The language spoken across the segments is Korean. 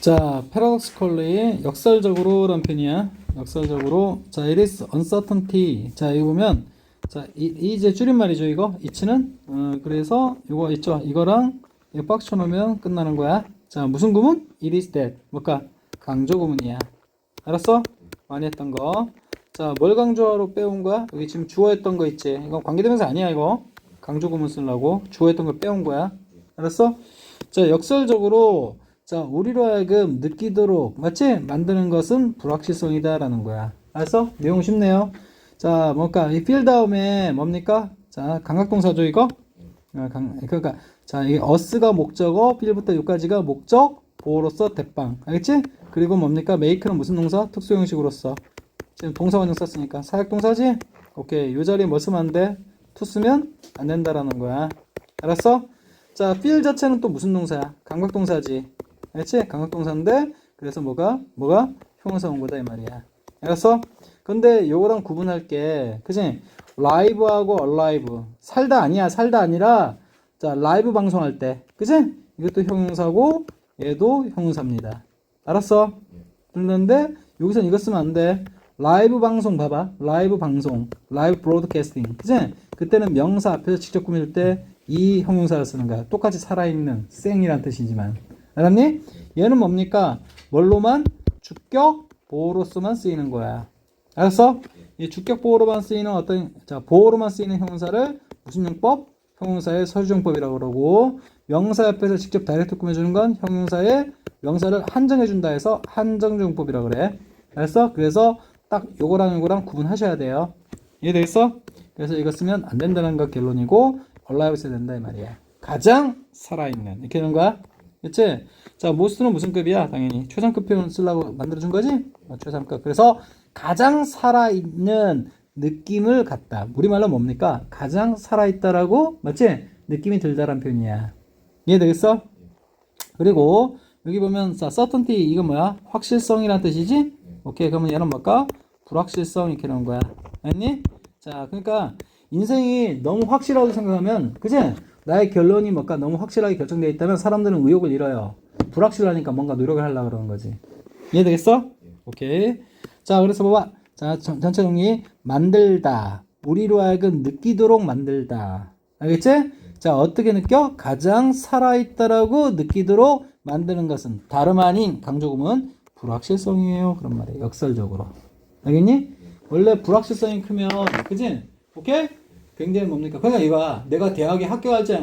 자, paradoxically의 역설적으로란 표현이야. 역설적으로. 자, it is uncertainty. 자, 이거 보면, 자, 이 이제 줄임말이죠, 이거. it는. 그래서 이거 있죠. 이거랑 이거 박스 쳐놓으면 끝나는 거야. 자, 무슨 구문? it is that. 뭘까? 강조 구문이야. 알았어? 많이 했던 거. 자, 뭘 강조하러 빼온 거야? 여기 지금 주어했던 거 있지. 이건 관계대명사 아니야, 이거. 강조 구문 쓰려고. 주어했던 걸 빼온 거야. 알았어? 자, 역설적으로. 자, 우리로 하여금 느끼도록, 맞지? 만드는 것은 불확실성이다 라는 거야. 알았어? 내용 쉽네요. 자, 뭘까? 이 feel 다음에 뭡니까? 자, 감각동사죠, 이거? 그러니까, 자, 이게 us가 목적어, feel부터 여기까지가 목적, 보어로서 대빵. 알겠지? 그리고 뭡니까? make는 무슨 동사? 특수 형식으로서. 지금 동사 원형 썼으니까. 사역동사지? 오케이. 요 자리에 뭐 쓰면 안 돼? to 쓰면 안 된다라는 거야. 알았어? 자, feel 자체는 또 무슨 동사야? 감각동사지. 알겠지? 감각동사인데 그래서 뭐가 형용사 온 거다 이 말이야. 알았어? 근데 요거랑 구분할게. 그치? live하고 alive. 살다 아니야. 살다 아니라 자, 라이브 방송할 때. 그치? 이것도 형용사고 얘도 형용사입니다. 알았어? 그런데 여기서 이거 쓰면 안 돼. 라이브 방송 봐봐. 라이브 방송. 라이브 브로드캐스팅. 그치? 그때는 명사 앞에서 직접 꾸밀 때 이 형용사를 쓰는 거야. 똑같이 살아있는 생이란 뜻이지만. 알았니? 얘는 뭡니까? 뭘로만? 주격 보호로서만 쓰이는 거야. 알았어? 이 주격 보호로만 쓰이는 어떤, 자, 보호로만 쓰이는 형용사를 무슨 용법? 형용사의 서술용법이라고 그러고, 명사 옆에서 직접 다이렉트 꾸며주는 건 형용사의 명사를 한정해준다 해서 한정용법이라고 그래. 알았어? 그래서 딱 요거랑 구분하셔야 돼요. 이해되겠어? 그래서 이거 쓰면 안 된다는 거 결론이고, 얼라이브 써야 된다 이 말이야. 가장 살아있는. 이렇게 하는 거야. 그치? 자, 모스트는 무슨 급이야? 당연히 최상급 표현 쓰려고 만들어준 거지? 최상급. 그래서 가장 살아있는 느낌을 갖다. 우리말로 뭡니까? 가장 살아있다라고, 맞지? 느낌이 들다란 표현이야. 이해되겠어? 그리고 여기 보면 자, certainty 이거 뭐야? 확실성이란 뜻이지? 오케이. 그러면 얘는 뭘까? 불확실성 이렇게 나온 거야. 알니? 자, 그러니까 인생이 너무 확실하다고 생각하면, 그치? 나의 결론이 뭘까? 너무 확실하게 결정되어 있다면 사람들은 의욕을 잃어요. 불확실하니까 뭔가 노력을 하려고 그러는 거지. 이해되겠어? 오케이. 자, 그래서 봐봐. 자, 전체 정리. 만들다. 우리로 하여금 느끼도록 만들다. 알겠지? 자, 어떻게 느껴? 가장 살아있다라고 느끼도록 만드는 것은 다름 아닌 강조구문 불확실성이에요. 그런 말이에요. 역설적으로. 알겠니? 원래 불확실성이 크면, 그치? 오케이? 굉장히 뭡니까? 그러니까 이거 내가 대학에 합격할지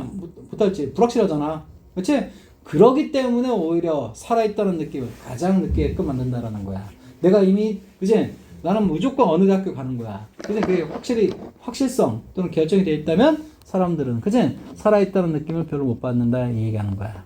못할지 불확실하잖아. 그렇지? 그러기 때문에 오히려 살아있다는 느낌을 가장 느끼게끔 만든다라는 거야. 내가 이미, 그치? 나는 무조건 어느 대학교 가는 거야. 그치? 그게 확실히 확실성 또는 결정이 되어 있다면 사람들은, 그치? 살아있다는 느낌을 별로 못 받는다 이 얘기하는 거야.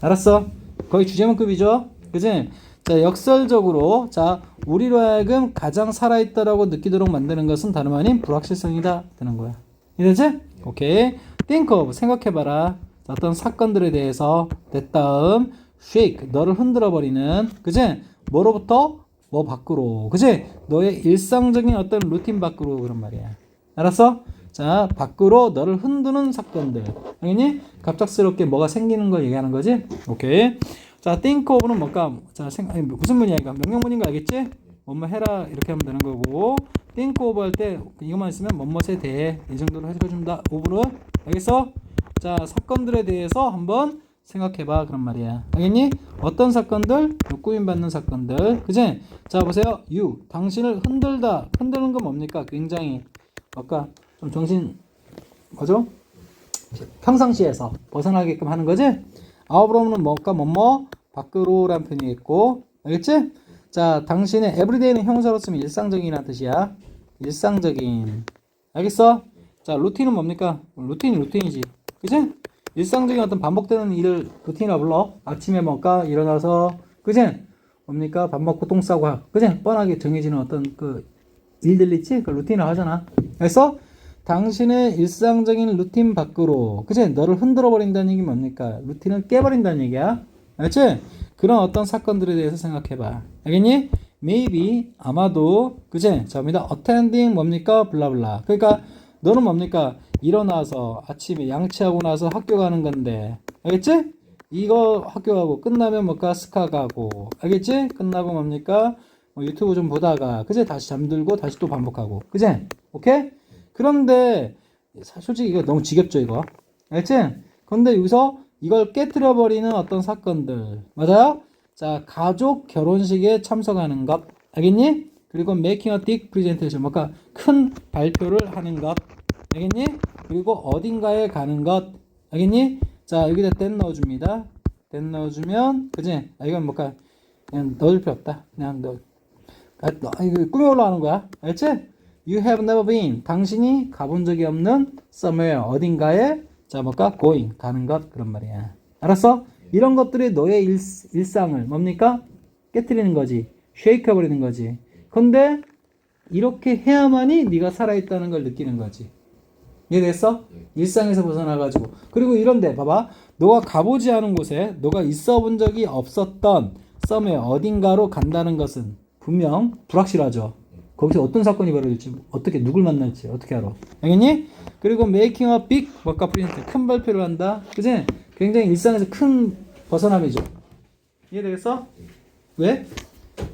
알았어? 거의 주제문급이죠? 그치? 자, 역설적으로, 자, 우리로 하여금 가장 살아있다라고 느끼도록 만드는 것은 다름 아닌 불확실성이다. 되는 거야. 이해되지? 오케이. think of, 생각해봐라. 어떤 사건들에 대해서 that 다음 shake, 너를 흔들어버리는, 그치? 뭐로부터? 뭐 밖으로, 그치? 너의 일상적인 어떤 루틴 밖으로 그런 말이야. 알았어? 자, 밖으로 너를 흔드는 사건들. 알겠니? 갑작스럽게 뭐가 생기는 걸 얘기하는 거지? 오케이. 자, think of는 뭘까? 자, 무슨 문이야, 이거? 명령문인 거 알겠지? 뭐뭐 해라, 이렇게 하면 되는 거고. think of 할 때 이것만 있으면 뭐뭐에 대해 이 정도로 해석해준다. of는. 알겠어? 자, 사건들에 대해서 한번 생각해봐. 그런 말이야. 알겠니? 어떤 사건들? 꾸임받는 사건들. 그치? 자, 보세요. you. 당신을 흔들다. 흔드는 건 뭡니까? 굉장히, 아까 좀 정신, 뭐죠? 평상시에서 벗어나게끔 하는 거지? 아웃으로는 뭘까? 뭐뭐? 밖으로란 표현이 있고. 알겠지? 자, 당신의 everyday는 형사로 쓰면 일상적인이라는 뜻이야. 일상적인. 알겠어? 자, 루틴은 뭡니까? 루틴이지. 그치? 일상적인 어떤 반복되는 일을 루틴이라고 불러. 아침에 뭘까? 일어나서, 그치? 뭡니까? 밥 먹고 똥 싸고, 그치? 뻔하게 정해지는 어떤 그 일들 있지? 그 루틴을 하잖아. 그래서 당신의 일상적인 루틴 밖으로, 그치? 너를 흔들어 버린다는 얘기 뭡니까? 루틴을 깨버린다는 얘기야. 알지? 그런 어떤 사건들에 대해서 생각해봐. 알겠니? maybe, 아마도, 그치? 자입니다. attending 뭡니까? 블라블라. 그러니까 너는 뭡니까? 일어나서 아침에 양치하고 나서 학교 가는 건데, 알겠지? 이거 학교 가고 끝나면 뭘까? 스카 가고. 알겠지? 끝나고 뭡니까? 뭐 유튜브 좀 보다가 그제 다시 잠들고 다시 또 반복하고. 그제? 오케이? 그런데 솔직히 이거 너무 지겹죠, 이거. 알겠지? 근데 여기서 이걸 깨트려 버리는 어떤 사건들. 맞아요? 자, 가족 결혼식에 참석하는 것. 알겠니? 그리고 making a big presentation. 뭔가 큰 발표를 하는 것. 알겠니? 그리고 어딘가에 가는 것. 알겠니? 자, 여기다 then 넣어줍니다. then 넣어주면, 그지? 이건 뭔가, 그냥 넣을 필요 없다. 그냥 이거 꿈에 올라가는 거야. 알겠지? You have never been. 당신이 가본 적이 없는 somewhere. 어딘가에, 자, 뭘까? going. 가는 것. 그런 말이야. 알았어? 이런 것들이 너의 일상을, 뭡니까? 깨트리는 거지. shake 해버리는 거지. 근데, 이렇게 해야만이 네가 살아있다는 걸 느끼는 거지. 이해됐어? 일상에서 벗어나가지고. 그리고 이런데 봐봐. 너가 가보지 않은 곳에 너가 있어 본 적이 없었던 썸에 어딘가로 간다는 것은 분명 불확실하죠. 거기서 어떤 사건이 벌어질지, 어떻게 누굴 만날지 어떻게 알아. 알겠니? 그리고 making a big 뭔가 프린트, 큰 발표를 한다. 그치? 굉장히 일상에서 큰 벗어남이죠. 이해되겠어? 왜?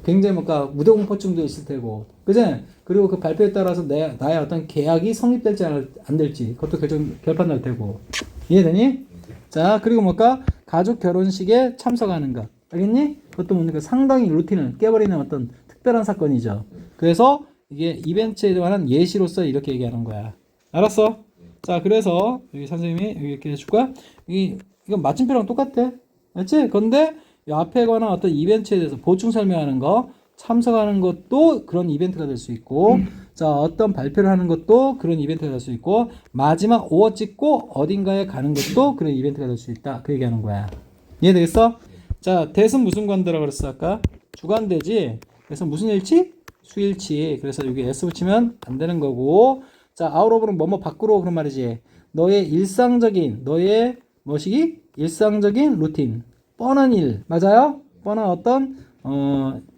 굉장히 뭔가 무대공포증도 있을 테고, 그제? 그리고 그 발표에 따라서 나의 어떤 계약이 성립될지 안 될지 그것도 결판날 테고. 이해되니? 자, 그리고 뭘까? 가족 결혼식에 참석하는 것. 알겠니? 그것도 뭡니까? 상당히 루틴을 깨버리는 어떤 특별한 사건이죠. 그래서 이게 이벤트에 관한 예시로서 이렇게 얘기하는 거야. 알았어? 자, 그래서 여기 선생님이 여기 이렇게 해줄 거야. 이건 마침표랑 똑같아. 알지? 근데 이 앞에 관한 어떤 이벤트에 대해서 보충 설명하는 거, 참석하는 것도 그런 이벤트가 될 수 있고, 자, 어떤 발표를 하는 것도 그런 이벤트가 될 수 있고, 마지막 오어 찍고 어딘가에 가는 것도 그런 이벤트가 될 수 있다. 그 얘기하는 거야. 이해되겠어? 자, 대은 무슨 관대라고 그랬어, 아까? 주관대지? 그래서 무슨 일치? 수일치. 그래서 여기 S 붙이면 안 되는 거고, 자, 아웃오브는 뭐뭐 밖으로 그런 말이지. 너의 일상적인, 너의 뭐시기? 일상적인 루틴. 뻔한 일, 맞아요? 뻔한 어떤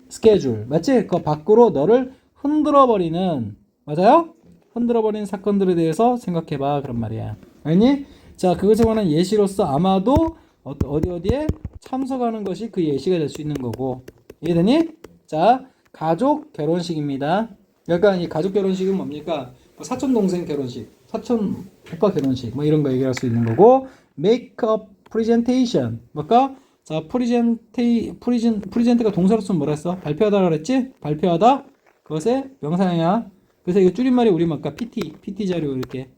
스케줄, 맞지? 그 밖으로 너를 흔들어버리는, 맞아요? 흔들어버리는 사건들에 대해서 생각해봐, 그런 말이야. 알니? 자, 그것에 관한 예시로서 아마도 어디에 참석하는 것이 그 예시가 될 수 있는 거고. 이해되니? 자, 가족 결혼식입니다. 그러니까 이 가족 결혼식은 뭡니까? 사촌 동생 결혼식, 사촌 오빠 결혼식, 뭐 이런 거 얘기할 수 있는 거고. make a presentation, 뭘까? 자, 프리젠트가 동사로 쓰면 뭐라 했어? 발표하다 그랬지? 발표하다? 그것의 명사야. 그래서 이거 줄임말이 우리 아까 PT 자료 이렇게.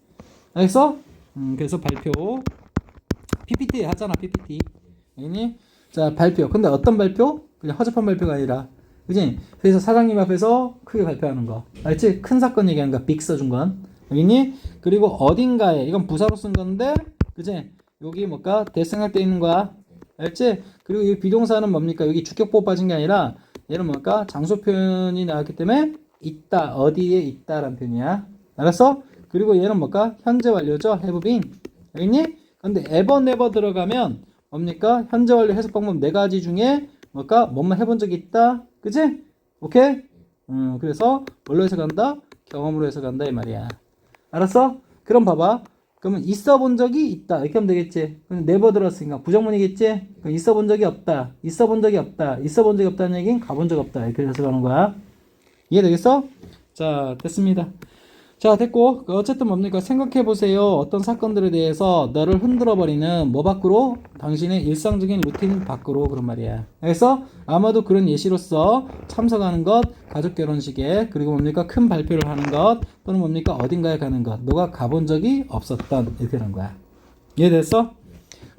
알겠어? 그래서 발표. PPT 하잖아, PPT. 알겠니? 자, 발표. 근데 어떤 발표? 그냥 허접한 발표가 아니라. 그지? 그래서 사장님 앞에서 크게 발표하는 거. 알지? 큰 사건 얘기하는 거. 빅 써준 건. 알겠니? 그리고 어딘가에, 이건 부사로 쓴 건데, 그지? 여기 뭘까? 대생각돼 있는 거야. 알지? 그리고 이 비동사는 뭡니까? 여기 주격보호 빠진 게 아니라 얘는 뭘까? 장소 표현이 나왔기 때문에 있다, 어디에 있다라는 표현이야. 알았어? 그리고 얘는 뭘까? 현재 완료죠? have been. 알겠니? 근데 ever, never 들어가면 뭡니까? 현재 완료 해석 방법 4가지 중에 뭘까? 뭐만 해본 적이 있다. 그치? 오케이? 그래서 뭘로 해석한다? 경험으로 해석한다 이 말이야. 알았어? 그럼 봐봐. 그러면 있어 본 적이 있다. 이렇게 하면 되겠지. 그럼 never 들었으니까 부정문이겠지? 그럼 있어 본 적이 없다. 있어 본 적이 없다. 있어 본 적이 없다는 얘기는 가본 적 없다. 이렇게 해석하는 거야. 이해되겠어? 자, 됐습니다. 자, 됐고. 어쨌든 뭡니까? 생각해보세요. 어떤 사건들에 대해서 너를 흔들어버리는 뭐 밖으로? 당신의 일상적인 루틴 밖으로 그런 말이야. 그래서 아마도 그런 예시로서 참석하는 것, 가족 결혼식에, 그리고 뭡니까? 큰 발표를 하는 것, 또는 뭡니까? 어딘가에 가는 것. 너가 가본 적이 없었던, 이렇게 하는 거야. 이해됐어?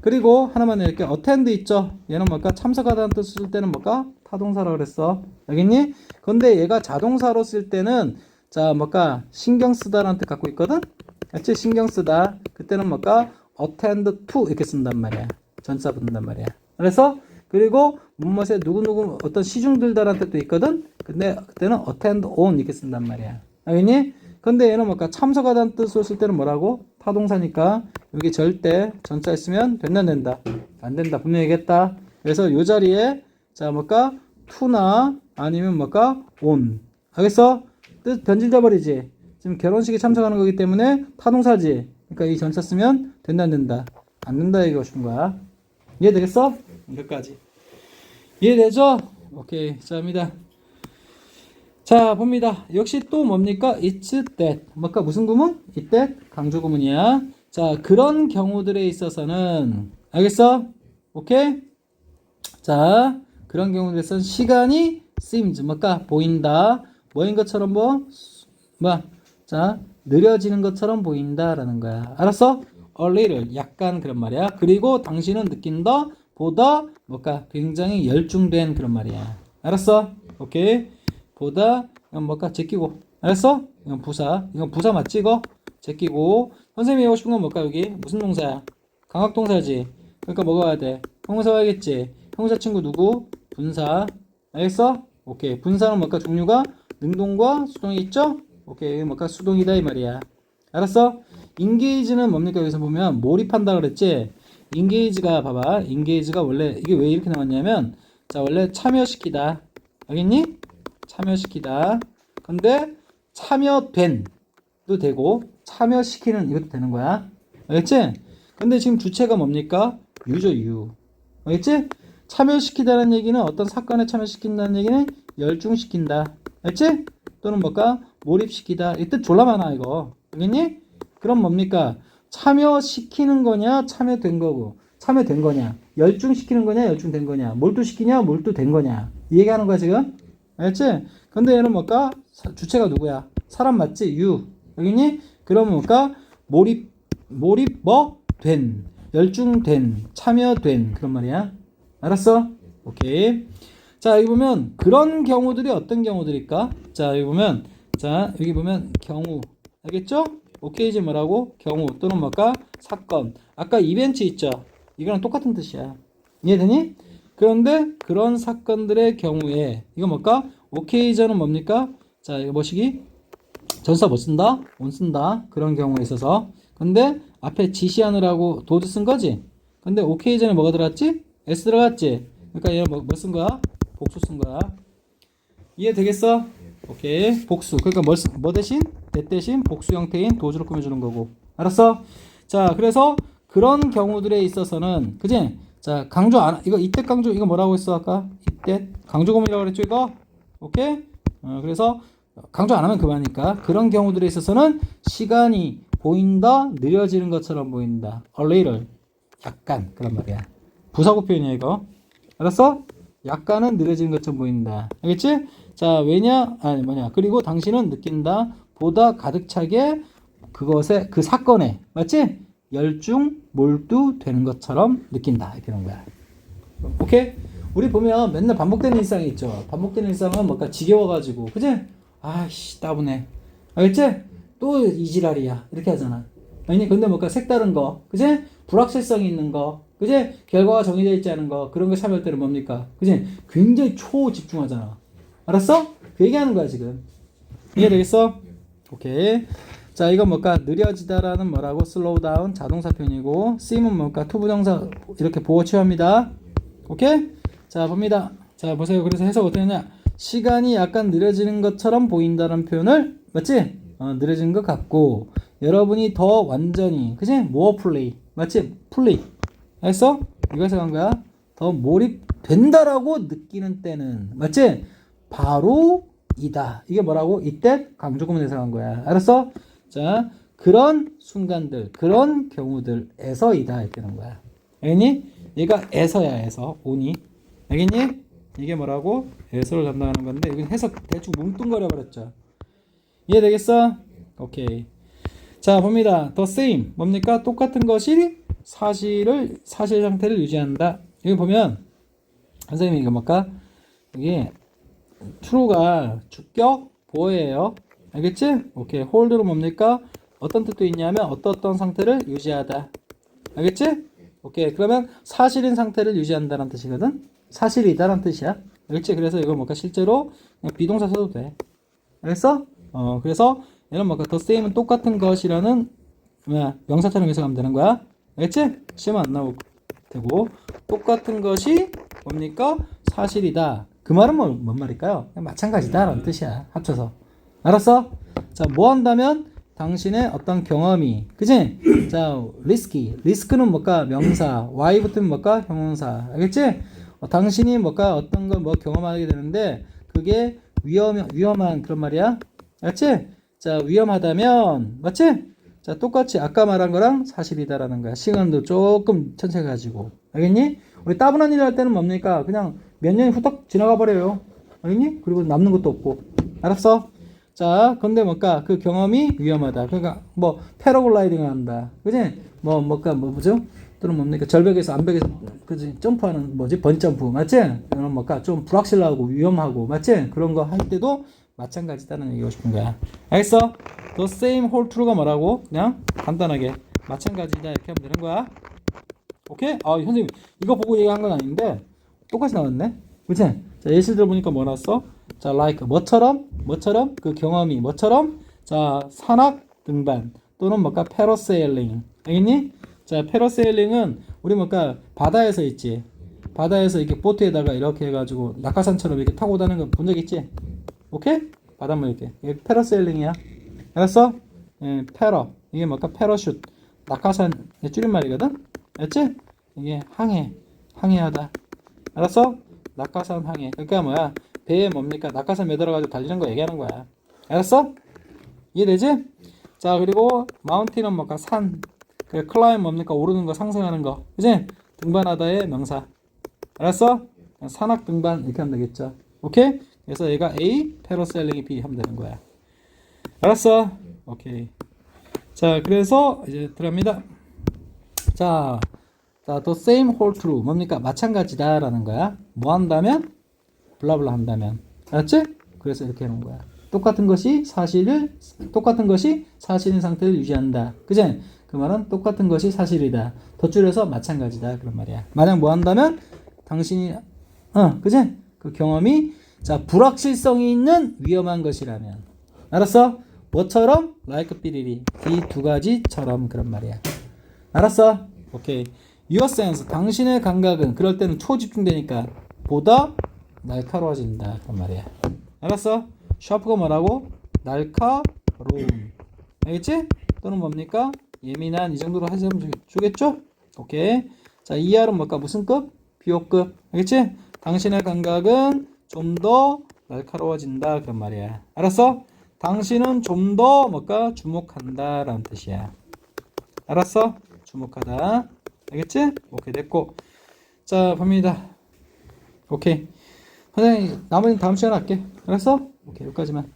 그리고 하나만 이렇게 attend 있죠? 얘는 뭘까? 참석하다는 뜻을 쓸 때는 뭘까? 타동사라고 그랬어. 알겠니? 근데 얘가 자동사로 쓸 때는 자, 뭘까? 신경 쓰다라는 뜻 갖고 있거든? 그치? 신경 쓰다. 그때는 뭘까? attend to 이렇게 쓴단 말이야. 전사 붙는단 말이야. 그래서 그리고 무엇에 누구누구 어떤 시중 들다라는 뜻도 있거든? 근데 그때는 attend on 이렇게 쓴단 말이야. 알겠니? 근데 얘는 뭘까? 참석하다는 뜻으로 쓸 때는 뭐라고? 타동사니까 여기 절대 전자 있으면 된다 안 된다? 안 된다. 분명히 얘기했다. 그래서 요 자리에 자, 뭘까? to나 아니면 뭘까? on. 알겠어? 뜻 변질돼 버리지. 지금 결혼식에 참석하는 거기 때문에 타동사지. 그러니까 이 전차 쓰면 된다 안 된다? 안 된다 얘기하고 싶은 거야. 이해되겠어? 여기까지. 이해되죠? 오케이. 자, 합니다. 자, 봅니다. 역시 또 뭡니까? It's that. 뭘까? 무슨 구문? It's that. 강조 구문이야. 자, 그런 경우들에 있어서는, 알겠어? 오케이? 자, 그런 경우들에 있어서는 시간이 seems. 뭘까? 보인다. 뭐인 것처럼 자, 느려지는 것처럼 보인다라는 거야. 알았어? A little. 약간 그런 말이야. 그리고 당신은 느낀다. 보다 뭘까? 굉장히 열중된 그런 말이야. 알았어? 오케이. 보다 이건 뭘까? 제끼고. 알았어? 이건 부사. 이건 부사 맞지 이거? 제끼고. 선생님이 하고 싶은 건 뭘까 여기? 무슨 동사야? 강학동사지. 그러니까 뭐가 와야 돼? 형용사 와야겠지. 형용사 친구 누구? 분사. 알겠어? 오케이. 분사는 뭘까? 종류가 능동과 수동이 있죠? 오케이. 뭘까? 수동이다 이 말이야. 알았어? engage는 뭡니까? 여기서 보면 몰입한다 그랬지? engage가 봐봐. engage가 원래 이게 왜 이렇게 나왔냐면 자 원래 참여시키다. 알겠니? 참여시키다. 근데 참여된도 되고 참여시키는 이것도 되는 거야. 알겠지? 근데 지금 주체가 뭡니까? 유죠, 유. 알겠지? 참여시키다는 얘기는 어떤 사건에 참여시킨다는 얘기는 열중시킨다. 알겠지? 또는 뭘까? 몰입시키다. 이 뜻 졸라 많아 이거. 알겠니? 그럼 뭡니까? 참여시키는 거냐? 참여된 거고. 참여된 거냐? 열중시키는 거냐? 열중된 거냐? 몰두시키냐? 몰두된 거냐? 이 얘기하는 거야 지금? 알겠지? 근데 얘는 뭘까? 주체가 누구야? 사람 맞지? 유. 알겠니? 그러면 뭘까? 몰입 된, 열중된, 참여된 그런 말이야. 알았어? 오케이. 자, 여기 보면 그런 경우들이 어떤 경우들일까? 자, 여기 보면 여기 보면 경우. 알겠죠? 오케이지 뭐라고? 경우 또는 뭘까? 사건. 아까 이벤트 있죠? 이거랑 똑같은 뜻이야. 이해되니? 그런데 그런 사건들의 경우에 이거 뭘까? 오케이전은 뭡니까? 자, 이거 뭐시기? 전사 못 쓴다? 못 쓴다. 그런 경우에 있어서. 근데 앞에 지시하느라고 도드 쓴 거지? 근데 오케이전에 뭐가 들어갔지? S 들어갔지? 그러니까 얘는 뭐 쓴 거야? 복수 쓴 거야. 이해되겠어? 오케이. 복수. 그러니까 뭐 대신? that 대신 복수 형태인 도주를 꾸며주는 거고. 알았어? 자, 그래서 그런 경우들에 있어서는, 그지? 자, 강조 안, 이거 이때 강조, 이거 뭐라고 했어, 아까? 이때 강조 구문이라고 그랬죠, 이거? 오케이? 그래서 강조 안 하면 그만이니까. 그런 경우들에 있어서는 시간이 보인다, 느려지는 것처럼 보인다. A little. 약간. 그런 말이야. 부사구 표현이야, 이거. 알았어? 약간은 느려지는 것처럼 보인다. 알겠지? 자, 왜냐? 아니, 뭐냐. 그리고 당신은 느낀다. 보다 가득 차게 그것에, 그 사건에. 맞지? 열중, 몰두되는 것처럼 느낀다. 이렇게 하는 거야. 오케이? 우리 보면 맨날 반복되는 일상이 있죠. 반복되는 일상은 뭔가 지겨워가지고. 그지? 아이씨, 따분해. 알겠지? 또 이지랄이야. 이렇게 하잖아. 아니, 근데 뭔가 색다른 거. 그지? 불확실성이 있는 거. 그지? 결과가 정해져 있지 않은 거. 그런 거 참여할 때는 뭡니까? 그지? 굉장히 초집중하잖아. 알았어? 그 얘기하는 거야, 지금. 이해되겠어? 오케이. 자, 이건 뭘까? 느려지다라는 뭐라고? slow down 자동사 표현이고, seem은 뭘까? 투부정사 이렇게 보호 취합니다. 오케이? 자, 봅니다. 자, 보세요. 그래서 해석 어떻게 하냐? 시간이 약간 느려지는 것처럼 보인다는 표현을, 맞지? 느려지는 것 같고, 여러분이 더 완전히, 그치? more play. 맞지? play. 알았어? 이거 해석한 거야. 더 몰입된다라고 느끼는 때는, 맞지? 바로 이다. 이게 뭐라고? 이때 강조구문 해석한 거야. 알았어? 자, 그런 순간들, 그런 경우들에서이다. 이렇게 하는 거야. 알겠니? 얘가 에서야, 에서. 오니. 알겠니? 이게 뭐라고? 에서를 담당하는 건데, 이건 해석 대충 뭉뚱거려 버렸죠. 이해되겠어? 오케이. 자, 봅니다. The same. 뭡니까? 똑같은 것이 사실 상태를 유지한다. 여기 보면, 선생님이 이거 뭘까? 이게, true가 주격 보어예요. 알겠지? 오케이. hold는 뭡니까? 어떤 뜻도 있냐면 어떤 상태를 유지하다. 알겠지? 오케이. 그러면 사실인 상태를 유지한다는 뜻이거든. 사실이다라는 뜻이야. 알겠지? 그래서 이거 뭘까? 실제로 그냥 비동사 써도 돼. 알겠어? 그래서 얘는 뭘까? the same은 똑같은 것이라는 명사처럼 해석하면 되는 거야. 알겠지? 시험 안 나오고 되고 똑같은 것이 뭡니까? 사실이다. 그 말은 뭔 말일까요? 마찬가지다 라는 뜻이야. 합쳐서. 알았어? 자, 뭐 한다면? 당신의 어떤 경험이, 그지? 자, 리스크는 뭘까? 명사. Y 붙으면 뭘까? 형용사. 알겠지? 당신이 뭘까? 어떤 걸 뭐 경험하게 되는데, 그게 위험한 그런 말이야. 알겠지? 자, 위험하다면, 맞지? 자, 똑같이 아까 말한 거랑 사실이다라는 거야. 시간도 조금 천천히 가지고. 알겠니? 우리 따분한 일을 할 때는 뭡니까? 그냥 몇 년이 후딱 지나가 버려요. 알겠니? 그리고 남는 것도 없고. 알았어? 자, 근데 뭘까? 그 경험이 위험하다. 그러니까 뭐 패러글라이딩을 한다. 그지? 뭐죠? 또는 뭡니까? 절벽에서 암벽에서 그지? 점프하는 뭐지? 번점프. 맞지? 이런 뭘까? 좀 불확실하고 위험하고. 맞지? 그런 거 할 때도 마찬가지다는 얘기고 싶은 거야. 알겠어? The same hold true가 뭐라고? 그냥 간단하게 마찬가지다 이렇게 하면 되는 거야. 오케이? 아, 선생님 이거 보고 얘기한 건 아닌데 똑같이 나왔네. 그치? 자, 예시를 들어보니까 뭐 나왔어? 자, like 뭐처럼 그 경험이 뭐처럼 자, 산악 등반 또는 뭔가 패러세일링. 알겠니? 자, 패러세일링은 우리 뭔가 바다에서 있지. 바다에서 이렇게 보트에다가 이렇게 해가지고 낙하산처럼 이렇게 타고 다니는 거 본 적 있지? 오케이? 바닷물 이렇게. 이게 패러세일링이야. 알았어? 예, 패러. 이게 뭘까? 패러슛. 낙하산 줄임말이거든? 알았지? 이게 항해하다. 알았어? 낙하산 항해. 그러니까 뭐야? 배에 뭡니까? 낙하산 매달아가지고 달리는 거 얘기하는 거야. 알았어? 이해되지? 자, 그리고 마운틴은 뭘까? 산. 그래, 클라임 뭡니까? 오르는 거, 상승하는 거. 그지? 등반하다의 명사. 알았어? 산악 등반 이렇게 하면 되겠죠. 오케이? 그래서 얘가 A, 패러세일링이 B 하면 되는 거야. 알았어? 오케이. 자, 그래서 이제 들어갑니다. 자, the same hold true. 뭡니까? 마찬가지다라는 거야. 뭐 한다면? 블라블라 한다면. 알았지? 그래서 이렇게 해놓은 거야. 똑같은 것이 사실인 상태를 유지한다. 그지? 그 말은 똑같은 것이 사실이다. 더 줄여서 마찬가지다. 그런 말이야. 만약 뭐 한다면? 당신이, 그지? 그 경험이, 자, 불확실성이 있는 위험한 것이라면. 알았어? 뭐처럼? like 삐리리. 이 두 가지처럼 그런 말이야. 알았어? 오케이. Your sense, 당신의 감각은 그럴 때는 초집중되니까 보다 날카로워진다. 그런 말이야. 알았어? sharp가 뭐라고? 날카로움. 알겠지? 또는 뭡니까? 예민한 이 정도로 하시면 주겠죠? 오케이. 자, ER은 뭘까? 무슨 급? 비호급. 알겠지? 당신의 감각은 좀 더 날카로워진다. 그런 말이야. 알았어? 당신은 좀 더 뭘까? 주목한다. 라는 뜻이야. 알았어? 주목하다. 알겠지? 오케이, 됐고. 자, 봅니다. 오케이. 선생님, 나머지는 다음 시간에 할게. 알았어? 오케이, 여기까지만.